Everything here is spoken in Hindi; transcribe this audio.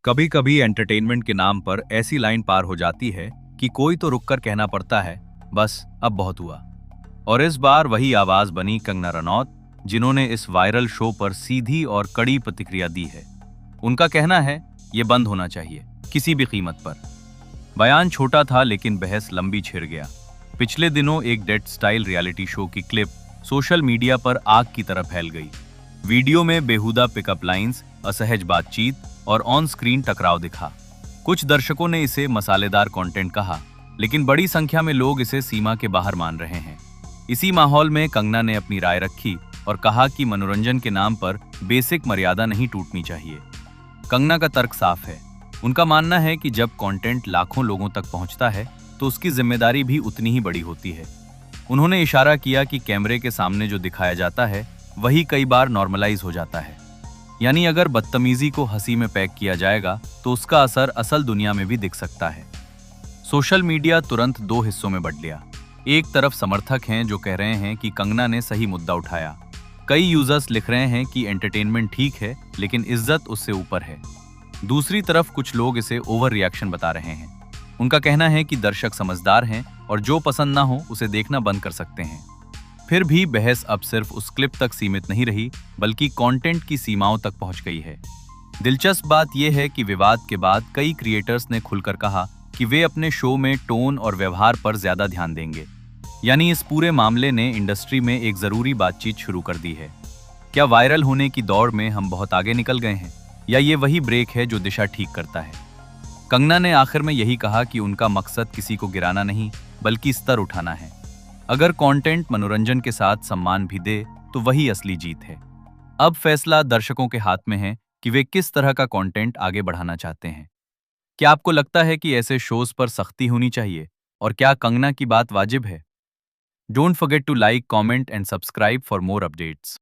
कभी कभी एंटरटेनमेंट के नाम पर ऐसी लाइन पार हो जाती है कि कोई तो रुककर कहना पड़ता है, बस अब बहुत हुआ। और इस बार वही आवाज बनी कंगना रनौत, जिन्होंने इस वायरल शो पर सीधी और कड़ी प्रतिक्रिया दी है। उनका कहना है ये बंद होना चाहिए किसी भी कीमत पर। बयान छोटा था लेकिन बहस लंबी छिड़ गया। पिछले दिनों एक डेट स्टाइल रियलिटी शो की क्लिप सोशल मीडिया पर आग की तरह फैल गई। वीडियो में बेहुदा पिकअप लाइंस, असहज बातचीत और ऑन स्क्रीन टकराव दिखा। कुछ दर्शकों ने इसे मसालेदार कंटेंट कहा, लेकिन बड़ी संख्या में लोग इसे सीमा के बाहर मान रहे हैं। इसी माहौल में कंगना ने अपनी राय रखी और कहा कि मनोरंजन के नाम पर बेसिक मर्यादा नहीं टूटनी चाहिए। कंगना का तर्क साफ है। उनका मानना है कि जब कंटेंट लाखों लोगों तक पहुंचता है तो उसकी जिम्मेदारी भी उतनी ही बड़ी होती है। उन्होंने इशारा किया कि कैमरे के सामने जो दिखाया जाता है वही कई बार नॉर्मलाइज हो जाता है। यानी अगर बदतमीजी को हंसी में पैक किया जाएगा तो उसका असर असल दुनिया में भी दिख सकता है। सोशल मीडिया तुरंत दो हिस्सों में बंट गया। एक तरफ समर्थक हैं जो कह रहे हैं कि कंगना ने सही मुद्दा उठाया। कई यूजर्स लिख रहे हैं कि एंटरटेनमेंट ठीक है लेकिन इज्जत उससे ऊपर है। दूसरी तरफ कुछ लोग इसे ओवर रिएक्शन बता रहे हैं। उनका कहना है कि दर्शक समझदार हैं और जो पसंद ना हो उसे देखना बंद कर सकते हैं। फिर भी बहस अब सिर्फ उस क्लिप तक सीमित नहीं रही, बल्कि कंटेंट की सीमाओं तक पहुंच गई है। दिलचस्प बात यह है कि विवाद के बाद कई क्रिएटर्स ने खुलकर कहा कि वे अपने शो में टोन और व्यवहार पर ज्यादा ध्यान देंगे। यानी इस पूरे मामले ने इंडस्ट्री में एक जरूरी बातचीत शुरू कर दी है। क्या वायरल होने की दौड़ में हम बहुत आगे निकल गए हैं, या ये वही ब्रेक है जो दिशा ठीक करता है? कंगना ने आखिर में यही कहा कि उनका मकसद किसी को गिराना नहीं, बल्कि स्तर उठाना है। अगर कंटेंट मनोरंजन के साथ सम्मान भी दे तो वही असली जीत है। अब फैसला दर्शकों के हाथ में है कि वे किस तरह का कंटेंट आगे बढ़ाना चाहते हैं। क्या आपको लगता है कि ऐसे शोज पर सख्ती होनी चाहिए, और क्या कंगना की बात वाजिब है? Don't forget to like, comment and subscribe for more updates.